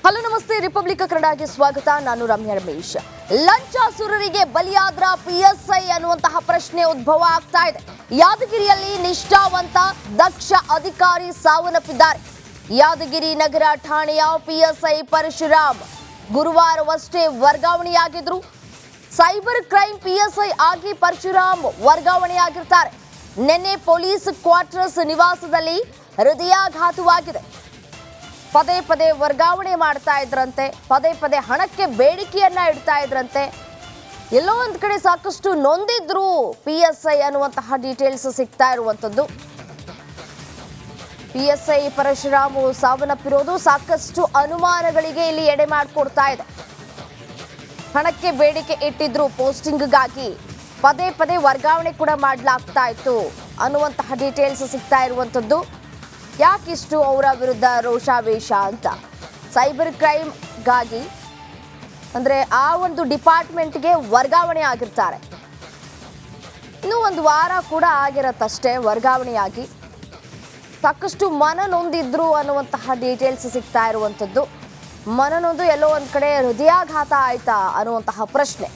Hello ನಮಸ್ತೆ, republic ಕನ್ನಡಕ್ಕೆ ಸ್ವಾಗತ. ನಾನು ರಮ್ಯಾ ರಮೇಶ್. ಲಂಚಾಸುರರಿಗೆ ಬಲಿಯಾದ್ರ ಪಿಎಸ್ಐ ಅನ್ನುವಂತಹ ಪ್ರಶ್ನೆ ಉದ್ಭವ ಆಗ್ತಾ ಇದೆ. ಯಾದಗಿರಿಯಲ್ಲಿ ನಿಷ್ಠಾವಂತ ದಕ್ಷ ಅಧಿಕಾರಿ ಸಾವನ್ನಪ್ಪಿದ್ದಾರೆ. ಯಾದಗಿರಿ ನಗರ ಠಾಣೆಯ ಪಿಎಸ್ಐ ಪರಶುರಾಮ್ ಗುರುವಾರವಷ್ಟೇ ವರ್ಗಾವಣೆಯಾಗಿದ್ರು. ಸೈಬರ್ ಕ್ರೈಮ್ ಪಿಎಸ್ಐ ಆಗಿ ಪರಶುರಾಮ್ ವರ್ಗಾವಣೆಯಾಗಿರ್ತಾರೆ. ನಿನ್ನೆ ಪೊಲೀಸ್ ಕ್ವಾರ್ಟರ್ಸ್ ನಿವಾಸದಲ್ಲಿ ಹೃದಯಾಘಾತವಾಗಿದೆ. ಪದೇ ಪದೇ ವರ್ಗಾವಣೆ ಮಾಡ್ತಾ ಇದ್ರಂತೆ, ಪದೇ ಪದೇ ಹಣಕ್ಕೆ ಬೇಡಿಕೆಯನ್ನ ಇಡ್ತಾ ಇದ್ರಂತೆ. ಎಲ್ಲೋ ಒಂದ್ ಕಡೆ ಸಾಕಷ್ಟು ನೊಂದಿದ್ರು ಪಿಎಸ್ಐ ಅನ್ನುವಂತಹ ಡೀಟೇಲ್ಸ್ ಸಿಗ್ತಾ ಇರುವಂತದ್ದು. ಪಿಎಸ್ಐ ಪರಶುರಾಮು ಸಾವನ್ನಪ್ಪಿರೋದು ಸಾಕಷ್ಟು ಅನುಮಾನಗಳಿಗೆ ಇಲ್ಲಿ ಎಡೆ ಮಾಡಿಕೊಡ್ತಾ ಇದೆ. ಹಣಕ್ಕೆ ಬೇಡಿಕೆ ಇಟ್ಟಿದ್ರು, ಪೋಸ್ಟಿಂಗ್ಗಾಗಿ ಪದೇ ಪದೇ ವರ್ಗಾವಣೆ ಕೂಡ ಮಾಡಲಾಗ್ತಾ ಇತ್ತು ಅನ್ನುವಂತಹ ಡೀಟೇಲ್ಸ್ ಸಿಗ್ತಾ ಇರುವಂತದ್ದು. ಯಾಕಿಷ್ಟು ಅವರ ವಿರುದ್ಧ ರೋಷಾವೇಶ ಅಂತ ಸೈಬರ್ ಕ್ರೈಮ್ಗಾಗಿ ಅಂದರೆ ಆ ಒಂದು ಡಿಪಾರ್ಟ್ಮೆಂಟ್ಗೆ ವರ್ಗಾವಣೆ ಆಗಿರ್ತಾರೆ. ಇನ್ನೂ ಒಂದು ವಾರ ಕೂಡ ಆಗಿರತ್ತಷ್ಟೇ ವರ್ಗಾವಣೆಯಾಗಿ. ಸಾಕಷ್ಟು ಮನನೊಂದಿದ್ರು ಅನ್ನುವಂತಹ ಡೀಟೇಲ್ಸ್ ಸಿಗ್ತಾ ಇರುವಂಥದ್ದು. ಮನನೊಂದು ಎಲ್ಲೋ ಒಂದು ಕಡೆ ಹೃದಯಾಘಾತ ಆಯ್ತಾ ಅನ್ನುವಂತಹ ಪ್ರಶ್ನೆ.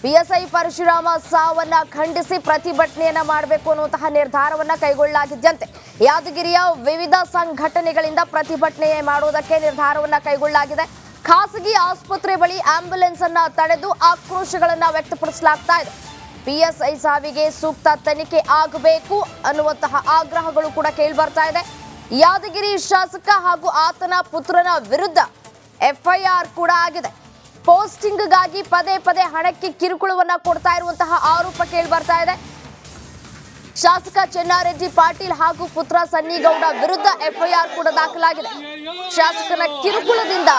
ಪಿಎಸ್ಐ ಪರಶುರಾಮ ಸಾವನ್ನ ಖಂಡಿಸಿ ಪ್ರತಿಭಟನೆಯನ್ನ ಮಾಡಬೇಕು ಅನ್ನುವಂತಹ ನಿರ್ಧಾರವನ್ನ ಕೈಗೊಳ್ಳಲಾಗಿದ್ದಂತೆ ಯಾದಗಿರಿಯ ವಿವಿಧ ಸಂಘಟನೆಗಳಿಂದ ಪ್ರತಿಭಟನೆ ಮಾಡೋದಕ್ಕೆ ನಿರ್ಧಾರವನ್ನ ಕೈಗೊಳ್ಳಲಾಗಿದೆ. ಖಾಸಗಿ ಆಸ್ಪತ್ರೆ ಬಳಿ ಆಂಬ್ಯುಲೆನ್ಸ್ ಅನ್ನ ತಡೆದು ಆಕ್ರೋಶಗಳನ್ನ ವ್ಯಕ್ತಪಡಿಸಲಾಗ್ತಾ ಇದೆ. ಪಿಎಸ್ಐ ಸಾವಿಗೆ ಸೂಕ್ತ ತನಿಖೆ ಆಗಬೇಕು ಅನ್ನುವಂತಹ ಆಗ್ರಹಗಳು ಕೂಡ ಕೇಳಿ ಬರ್ತಾ ಇದೆ. ಯಾದಗಿರಿ ಶಾಸಕ ಹಾಗೂ ಆತನ ಪುತ್ರನ ವಿರುದ್ಧ ಎಫ್ಐಆರ್ ಕೂಡ ಆಗಿದೆ. ಪೋಸ್ಟಿಂಗ್ಗಾಗಿ ಪದೇ ಪದೇ ಹಣಕ್ಕೆ ಕಿರುಕುಳವನ್ನ ಕೊಡ್ತಾ ಇರುವಂತಹ ಆರೋಪ ಕೇಳಿ ಬರ್ತಾ ಇದೆ. ಶಾಸಕ ಚೆನ್ನಾರೆಡ್ಡಿ ಪಾಟೀಲ್ ಹಾಗೂ ಪುತ್ರ ಸನ್ನಿಗೌಡ ವಿರುದ್ಧ ಎಫ್ಐಆರ್ ಕೂಡ ದಾಖಲಾಗಿದೆ. ಶಾಸಕನ ಕಿರುಕುಳದಿಂದ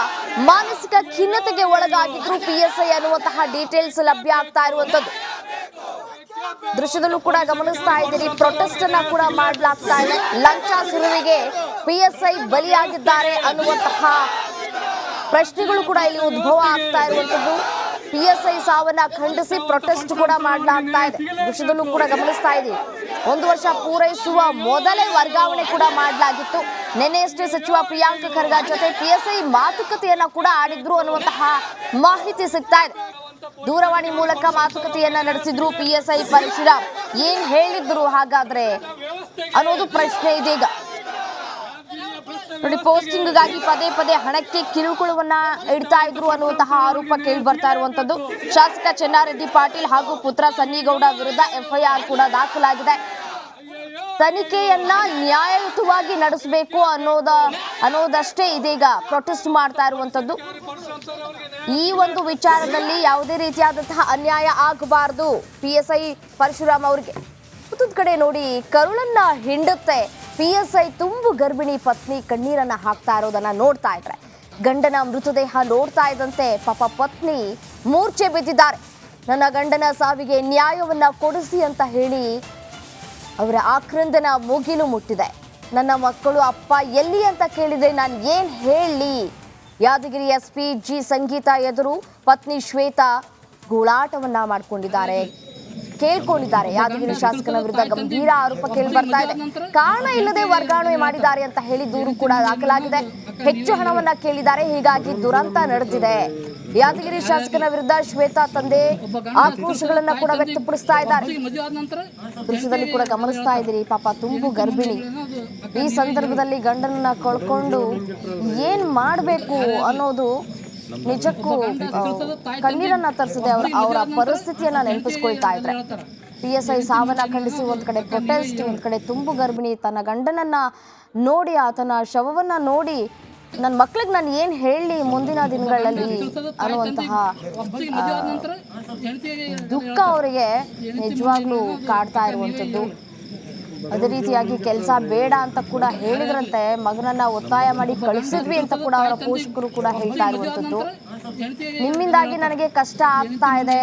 ಮಾನಸಿಕ ಖಿನ್ನತೆಗೆ ಒಳಗಾಗಿದ್ರು ಪಿಎಸ್ಐ ಅನ್ನುವಂತಹ ಡೀಟೇಲ್ಸ್ ಲಭ್ಯ ಆಗ್ತಾ ಇರುವಂತದ್ದು. ದೃಶ್ಯದಲ್ಲೂ ಕೂಡ ಗಮನಿಸ್ತಾ ಇದ್ದೀರಿ, ಪ್ರೊಟೆಸ್ಟ್ ಅನ್ನ ಕೂಡ ಮಾಡಲಾಗ್ತಾ ಇದೆ. ಲಂಚಾಸುರರಿಗೆ ಪಿಎಸ್ಐ ಬಲಿಯಾಗಿದ್ದಾರೆ ಅನ್ನುವಂತಹ ಪ್ರಶ್ನೆಗಳು ಕೂಡ ಇಲ್ಲಿ ಉದ್ಭವ ಆಗ್ತಾ ಇರುವಂತದ್ದು. ಪಿಎಸ್ಐ ಸಾವನ್ನ ಖಂಡಿಸಿ ಪ್ರೊಟೆಸ್ಟ್ ಕೂಡ ಮಾಡಲಾಗ್ತಾ ಇದೆ. ದೃಶ್ಯದಲ್ಲೂ ಕೂಡ ಗಮನಿಸ್ತಾ ಇದ್ದೀವಿ. 1 ವರ್ಷ ಪೂರೈಸುವ ಮೊದಲೇ ವರ್ಗಾವಣೆ ಕೂಡ ಮಾಡಲಾಗಿತ್ತು. ನಿನ್ನೆಯಷ್ಟೇ ಸಚಿವ ಪ್ರಿಯಾಂಕ್ ಖರ್ಗೆ ಜೊತೆ ಪಿಎಸ್ಐ ಮಾತುಕತೆಯನ್ನ ಕೂಡ ಆಡಿದ್ರು ಅನ್ನುವಂತಹ ಮಾಹಿತಿ ಸಿಗ್ತಾ ಇದೆ. ದೂರವಾಣಿ ಮೂಲಕ ಮಾತುಕತೆಯನ್ನ ನಡೆಸಿದ್ರು ಪಿಎಸ್ಐ ಪರಶುರಾಮ್. ಏನ್ ಹೇಳಿದ್ರು ಹಾಗಾದ್ರೆ ಅನ್ನೋದು ಪ್ರಶ್ನೆ ಇದೀಗ. ನೋಡಿ, ಪೋಸ್ಟಿಂಗ್ಗಾಗಿ ಪದೇ ಪದೇ ಹಣಕ್ಕೆ ಕಿರುಕುಳವನ್ನ ಇಡ್ತಾ ಇದ್ರು ಅನ್ನುವಂತಹ ಆರೋಪ ಕೇಳಿ ಬರ್ತಾ ಇರುವಂತದ್ದು. ಶಾಸಕ ಚೆನ್ನಾರೆಡ್ಡಿ ಪಾಟೀಲ್ ಹಾಗೂ ಪುತ್ರ ಸನ್ನಿಗೌಡ ವಿರುದ್ಧ ಎಫ್ಐಆರ್ ಕೂಡ ದಾಖಲಾಗಿದೆ. ತನಿಖೆಯನ್ನ ನ್ಯಾಯಯುತವಾಗಿ ನಡೆಸಬೇಕು ಅನ್ನೋದಷ್ಟೇ ಇದೀಗ ಪ್ರೊಟೆಸ್ಟ್ ಮಾಡ್ತಾ ಇರುವಂತದ್ದು. ಈ ಒಂದು ವಿಚಾರದಲ್ಲಿ ಯಾವುದೇ ರೀತಿಯಾದಂತಹ ಅನ್ಯಾಯ ಆಗಬಾರದು ಪಿಎಸ್ಐ ಪರಶುರಾಮ್ ಅವರಿಗೆ. ಮತ್ತೊಂದು ಕಡೆ ನೋಡಿ, ಕರುಳನ್ನ ಹಿಂಡುತ್ತೆ. ಪಿಎಸ್ಐ ತುಂಬು ಗರ್ಭಿಣಿ ಪತ್ನಿ ಕಣ್ಣೀರನ್ನ ಹಾಕ್ತಾ ಇರೋದನ್ನ ನೋಡ್ತಾ ಇದ್ರೆ, ಗಂಡನ ಮೃತದೇಹ ನೋಡ್ತಾ ಇದ್ದಂತೆ ಪಾಪ ಪತ್ನಿ ಮೂರ್ಛೆ ಬಿದ್ದಿದ್ದಾರೆ. ನನ್ನ ಗಂಡನ ಸಾವಿಗೆ ನ್ಯಾಯವನ್ನ ಕೊಡಿಸಿ ಅಂತ ಹೇಳಿ ಅವರ ಆಕ್ರಂದನ ಮುಗಿಲು ಮುಟ್ಟಿದೆ. ನನ್ನ ಮಕ್ಕಳು ಅಪ್ಪ ಎಲ್ಲಿ ಅಂತ ಕೇಳಿದ್ರೆ ನಾನು ಏನ್ ಹೇಳಿ? ಯಾದಗಿರಿ ಎಸ್ಪಿ ಜಿ ಸಂಗೀತ ಎದುರು ಪತ್ನಿ ಶ್ವೇತಾ ಗೋಳಾಟವನ್ನ ಮಾಡ್ಕೊಂಡಿದ್ದಾರೆ, ಕೇಳ್ಕೊಂಡಿದ್ದಾರೆ. ಯಾದಗಿರಿ ಶಾಸಕನ ವಿರುದ್ಧ ಗಂಭೀರ ಆರೋಪ ಕೇಳಿ ಬರ್ತಾ ಇದೆ. ಕಾರಣ ಇಲ್ಲದೆ ವರ್ಗಾವಣೆ ಮಾಡಿದ್ದಾರೆ ಅಂತ ಹೇಳಿ ದೂರು ಕೂಡ ದಾಖಲಾಗಿದೆ. ಹೆಚ್ಚು ಹಣವನ್ನ ಕೇಳಿದ್ದಾರೆ, ಹೀಗಾಗಿ ದುರಂತ ನಡೆದಿದೆ. ಯಾದಗಿರಿ ಶಾಸಕನ ವಿರುದ್ಧ ಶ್ವೇತಾ ತಂದೆ ಆಕ್ರೋಶಗಳನ್ನ ಕೂಡ ವ್ಯಕ್ತಪಡಿಸ್ತಾ ಇದ್ದಾರೆ. ದೃಶ್ಯದಲ್ಲಿ ಕೂಡ ಗಮನಿಸ್ತಾ ಇದ್ದೀರಿ, ಪಾಪ ತುಂಬು ಗರ್ಭಿಣಿ. ಈ ಸಂದರ್ಭದಲ್ಲಿ ಗಂಡನನ್ನ ಕಳ್ಕೊಂಡು ಏನ್ ಮಾಡ್ಬೇಕು ಅನ್ನೋದು ನಿಜಕ್ಕೂ ಕಣ್ಣೀರನ್ನ ತರಿಸಿದೆ. ಅವರ ಪರಿಸ್ಥಿತಿಯನ್ನ ನೆನಪಿಸ್ಕೊಳ್ತಾ ಇದ್ರೆ, ಪಿಎಸ್ಐ ಸಾವನ್ನ ಖಂಡಿಸಿ ಒಂದ್ ಕಡೆ ಪ್ರೊಟೆಸ್ಟ್, ಒಂದ್ ಕಡೆ ತುಂಬು ಗರ್ಭಿಣಿ ತನ್ನ ಗಂಡನನ್ನ ನೋಡಿ, ಆತನ ಶವವನ್ನ ನೋಡಿ ನನ್ನ ಮಕ್ಳಿಗೆ ನಾನು ಏನ್ ಹೇಳಿ ಮುಂದಿನ ದಿನಗಳಲ್ಲಿ ಅನ್ನುವಂತಹ ದುಃಖ ಅವರಿಗೆ ನಿಜವಾಗ್ಲೂ ಕಾಡ್ತಾ ಇರುವಂತದ್ದು. ಅದೇ ರೀತಿಯಾಗಿ ಕೆಲಸ ಬೇಡ ಅಂತ ಕೂಡ ಹೇಳಿದ್ರಂತೆ. ಮಗನನ್ನ ಒತ್ತಾಯ ಮಾಡಿ ಕಳಿಸಿದ್ವಿ ಅಂತ ಕೂಡ ಅವರ ಪೋಷಕರು ಕೂಡ ಹೇಳ್ತಾ ಇರುವಂತದ್ದು. ನಿಮ್ಮಿಂದಾಗಿ ನನಗೆ ಕಷ್ಟ ಆಗ್ತಾ ಇದೆ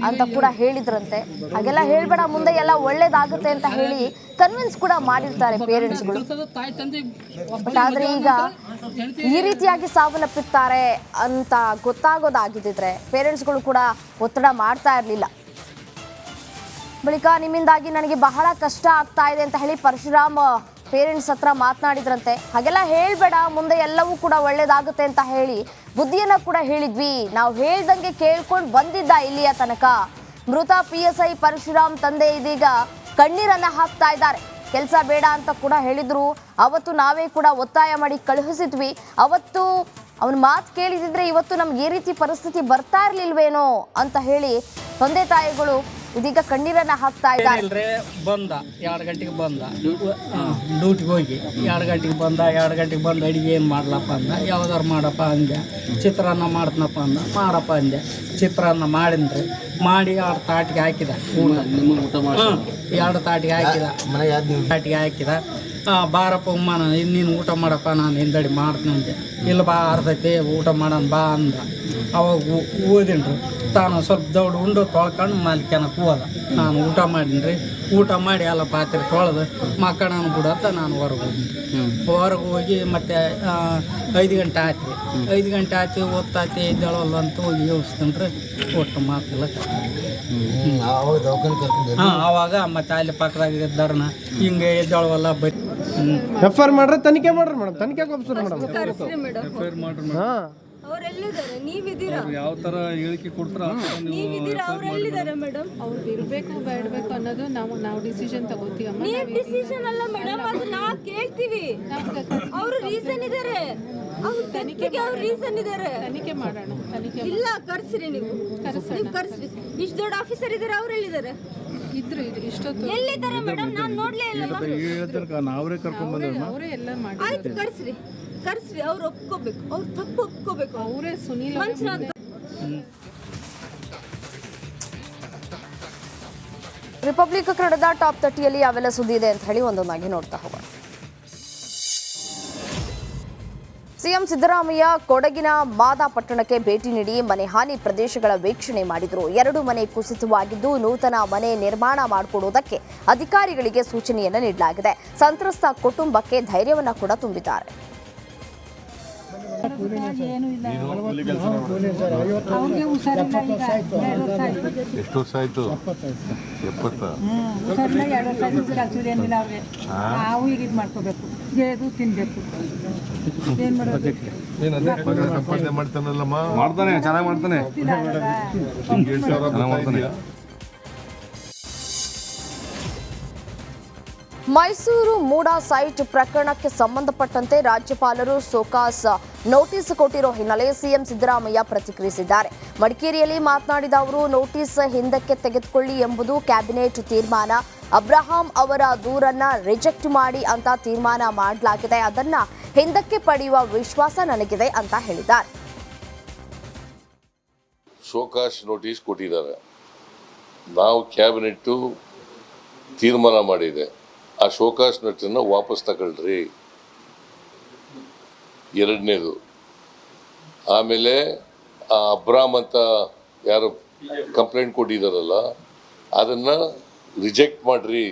ಅಂತ ಕೂಡ ಹೇಳಿದ್ರಂತೆ. ಹಾಗೆಲ್ಲ ಹೇಳ್ಬೇಡ, ಮುಂದೆ ಎಲ್ಲ ಒಳ್ಳೇದಾಗುತ್ತೆ ಅಂತ ಹೇಳಿ ಕನ್ವಿನ್ಸ್ ಕೂಡ ಮಾಡಿರ್ತಾರೆ ಪೇರೆಂಟ್ಸ್ಗಳು. ಬಟ್ ಆದ್ರೆ ಈಗ ಈ ರೀತಿಯಾಗಿ ಸಾವನ್ನಪ್ಪಿರ್ತಾರೆ ಅಂತ ಗೊತ್ತಾಗೋದಾಗಿದ್ದಿದ್ರೆ ಪೇರೆಂಟ್ಸ್ಗಳು ಕೂಡ ಒತ್ತಡ ಮಾಡ್ತಾ ಇರಲಿಲ್ಲ. ಬಳಿಕ ನಿಮ್ಮಿಂದಾಗಿ ನನಗೆ ಬಹಳ ಕಷ್ಟ ಆಗ್ತಾ ಇದೆ ಅಂತ ಹೇಳಿ ಪರಶುರಾಮ್ ಪೇರೆಂಟ್ಸ್ ಹತ್ರ ಮಾತನಾಡಿದ್ರಂತೆ. ಹಾಗೆಲ್ಲ ಹೇಳ್ಬೇಡ, ಮುಂದೆ ಎಲ್ಲವೂ ಕೂಡ ಒಳ್ಳೇದಾಗುತ್ತೆ ಅಂತ ಹೇಳಿ ಬುದ್ಧಿಯನ್ನ ಕೂಡ ಹೇಳಿದ್ವಿ. ನಾವು ಹೇಳ್ದಂಗೆ ಕೇಳ್ಕೊಂಡು ಬಂದಿದ್ದ ಇಲ್ಲಿಯ ತನಕ. ಮೃತ PSI ಪರಶುರಾಮ್ ತಂದೆ ಇದೀಗ ಕಣ್ಣೀರನ್ನ ಹಾಕ್ತಾ ಇದ್ದಾರೆ. ಕೆಲಸ ಬೇಡ ಅಂತ ಕೂಡ ಹೇಳಿದ್ರು. ಅವತ್ತು ನಾವೇ ಕೂಡ ಒತ್ತಾಯ ಮಾಡಿ ಕಳುಹಿಸಿದ್ವಿ. ಅವತ್ತು ಅವನ ಮಾತು ಕೇಳಿದಿದ್ರೆ ಇವತ್ತು ನಮ್ಗೆ ಈ ರೀತಿ ಪರಿಸ್ಥಿತಿ ಬರ್ತಾ ಇರ್ಲಿಲ್ವೇನೋ ಅಂತ ಹೇಳಿ ತಂದೆ ತಾಯಿಗಳು ಇದೀಗ ಕಣ್ಣೀರನ್ನ ಹಾಕ್ತಾ ಇದ್ದಾರೆ. ಬಂದ 2 ಗಂಟೆಗೆ ಬಂದ ಡ್ಯೂಟಿಗೆ ಹೋಗಿ 2 ಗಂಟೆಗೆ ಬಂದ. 2 ಗಂಟೆಗೆ ಬಂದು ಅಡಿಗೆ ಏನು ಮಾಡ್ಲಪ್ಪ ಅಂದ. ಯಾವ್ದಾರು ಮಾಡಪ್ಪ ಅಂದೆ. ಚಿತ್ರಾನ್ನ ಮಾಡ್ತನಪ್ಪ ಅಂದ. ಮಾಡಪ್ಪ ಅಂದೆ. ಚಿತ್ರಾನ್ನ ಮಾಡಿದ್ರೆ ಮಾಡಿ 2 ತಾಟಿಗೆ ಹಾಕಿದ. ಊಟ 2 ತಾಟಿಗೆ ಹಾಕಿದ. ಬಾರಪ್ಪ ಉಮ್ಮ ನೀನು ಊಟ ಮಾಡಪ್ಪ, ನಾನು ಹಿಂದಡಿ ಮಾಡ್ತೀನಿ ಅಂದೆ. ಇಲ್ಲ ಬಾ ಅರ್ಧೈತೆ ಊಟ ಮಾಡೋಣ ಬಾ ಅಂದ. ಅವಾಗ ಓದಿನ್ರಿ. ತಾನು ಸ್ವಲ್ಪ ದೌಡು ಉಂಡು ತೊಳ್ಕೊಂಡು ಮಲ್ಕ್ಯಾನಕ್ಕೆ ಹೋದ. ನಾನು ಊಟ ಮಾಡೀನಿ. ಊಟ ಮಾಡಿ ಎಲ್ಲ ಪಾತ್ರೆ ತೊಳೆದು ಮಕ್ಕಳ ಬಿಡತ್ತ ನಾನು ಹೊರಗೆ ಹೋಗಿನಿ. ಹೊರಗೆ ಹೋಗಿ ಮತ್ತೆ 5 ಗಂಟೆ ಆಯ್ತು. 5 ಗಂಟೆ ಆಯ್ತು. ಓದ್ತಾತಿ ಎದ್ದೇಳಲ್ಲ ಅಂತ ಹೋಗಿ ಯೋಚಿಸ್ಕೊಂಡ್ರೆ ಒಟ್ಟು ಮಾತೆಲ್ಲ ಅವಾಗ ಮತ್ತೆ ಅಲ್ಲಿ ಪಕ್ಕದಾಗ ಇದ್ದಾರನ ಹಿಂಗೆ ಎದ್ದೇಳವಲ್ಲ ಬರೀ FIR ಮಾಡ್ರೆ ತನಿಖೆ ಮಾಡ್ರಿ ಮೇಡಮ್. ತನಿಖೆ ಅವ್ರು ಎಲ್ಲಿದ್ದಾರೆ? ನೀವಿದ್ದೀರಾ? ಯಾವ ತರ ಹೇಳಿಕೆ ಕೊಡ್ತಾರ ನೀವಿದ್ದೀರಾ? ಅವ್ರು ಎಲ್ಲಿದ್ದಾರೆ ಮೇಡಮ್? ಅವ್ರು ಇರಬೇಕು ಬೇಡಬೇಕು ಅನ್ನೋದು ನಾವು ಡಿಸಿಷನ್ ತಗೋತೀವಿ. ನೀವು ಡಿಸಿಷನ್ ಅಲ್ಲ ಮೇಡಮ್, ಅದು ನಾವು ಕೇಳ್ತೀವಿ. ಅವರು ರೀಸನ್ ಇದ್ದಾರೆ. ಅವ್ರು ತನಿಖೆಗೆ ಅವ್ರು ರೀಸನ್ ಇದ್ದಾರೆ. ತನಿಖೆ ಮಾಡೋಣ. ತನಿಖೆ ಇಲ್ಲ ಕರ್ಸ್ರಿ, ನೀವು ಕರ್ಸ್ರಿ. ಇಷ್ಟು ದೊಡ್ಡ ಆಫೀಸರ್ ಇದ್ದಾರೆ, ಅವ್ರು ಎಲ್ಲಿದ್ದಾರೆ? ಇದ್ರು ಇಷ್ಟೊತ್ತು ಎಲ್ಲಿದ್ದಾರೆ ಮೇಡಮ್? ನಾನು ನೋಡ್ಲೇ ಇಲ್ಲ. ನಾವೇ ಕರ್ಕೊಂಡ್ ಬಂದ ಅವರೇ ಎಲ್ಲ ಮಾಡಿ. ಆಯ್ತು ಕರ್ಸ್ರಿ. ಅವ್ರು ಒಪ್ಕೋಬೇಕು. ಅವ್ರು ತಪ್ಪು ಒಪ್ಕೋಬೇಕು. ಅವರೇ ಸುನೀಲ್ ಮಂಜುನಾಥ್. ರಿಪಬ್ಲಿಕ್ ಕನ್ನಡದ ಟಾಪ್ 30ಯಲ್ಲಿ ಯಾವೆಲ್ಲ ಸುದ್ದಿ ಇದೆ ಅಂತ ಹೇಳಿ ಒಂದೊಂದಾಗಿ ನೋಡ್ತಾ ಹೋಗೋಣ. ಸಿಎಂ ಸಿದ್ದರಾಮಯ್ಯ ಕೊಡಗಿನ ಮಾದಾಪಟ್ಟಣಕ್ಕೆ ಭೇಟಿ ನೀಡಿ ಮನೆ ಹಾನಿ ಪ್ರದೇಶಗಳ ವೀಕ್ಷಣೆ ಮಾಡಿದರು. 2 ಮನೆ ಕುಸಿತವಾಗಿದ್ದು ನೂತನ ಮನೆ ನಿರ್ಮಾಣ ಮಾಡಿಕೊಡುವುದಕ್ಕೆ ಅಧಿಕಾರಿಗಳಿಗೆ ಸೂಚನೆಯನ್ನು ನೀಡಲಾಗಿದೆ. ಸಂತ್ರಸ್ತ ಕುಟುಂಬಕ್ಕೆ ಧೈರ್ಯವನ್ನು ಕೂಡ ತುಂಬಿದ್ದಾರೆ. ಎಷ್ಟು ವರ್ಷ ಆಯ್ತು? 70. ಸಂಪಾದನೆ ಮಾಡ್ತಾನಲ್ಲಮ್ಮ. ಮಾಡ್ತಾನೆ, ಚೆನ್ನಾಗಿ ಮಾಡ್ತಾನೆ. ಮೈಸೂರು ಮೂಡಾ ಸೈಟ್ ಪ್ರಕರಣಕ್ಕೆ ಸಂಬಂಧಪಟ್ಟಂತೆ ರಾಜ್ಯಪಾಲರು ಸೋಕಾಸ್ ನೋಟಿಸ್ ಕೊಟ್ಟಿರೋ ಹಿನ್ನೆಲೆ ಸಿಎಂ ಸಿದ್ದರಾಮಯ್ಯ ಪ್ರತಿಕ್ರಿಯಿಸಿದ್ದಾರೆ. ಮಡಿಕೇರಿಯಲ್ಲಿ ಮಾತನಾಡಿದ ಅವರು, ನೋಟಿಸ್ ಹಿಂದಕ್ಕೆ ತೆಗೆದುಕೊಳ್ಳಿ ಎಂಬುದು ಕ್ಯಾಬಿನೆಟ್ ತೀರ್ಮಾನ. ಅಬ್ರಹಾಂ ಅವರ ದೂರನ್ನ ರಿಜೆಕ್ಟ್ ಮಾಡಿ ಅಂತ ತೀರ್ಮಾನ ಮಾಡಲಾಗಿದೆ. ಅದನ್ನ ಹಿಂದಕ್ಕೆ ಪಡೆಯುವ ವಿಶ್ವಾಸ ನನಗಿದೆ ಅಂತ ಹೇಳಿದ್ದಾರೆ. ಶೋಕಾಸ್ ನೋಟಿಸ್ ಕೊಟ್ಟಿದ್ದಾರೆ. ನಾವು ಕ್ಯಾಬಿನೆಟ್ ತೀರ್ಮಾನ ಮಾಡಿದೆ. ಆ ಶೋಕಾಸ್ ನೋಟಿಸನ್ನು ವಾಪಸ್ ತಗೊಳ್ರಿ. 2ನೇದು. ಆಮೇಲೆ ಆ ಅಬ್ರಾಮ್ ಅಂತ ಯಾರು ಕಂಪ್ಲೇಂಟ್ ಕೊಟ್ಟಿದ್ದಾರಲ್ಲ ಅದನ್ನು ರಿಜೆಕ್ಟ್ ಮಾಡ್ರಿ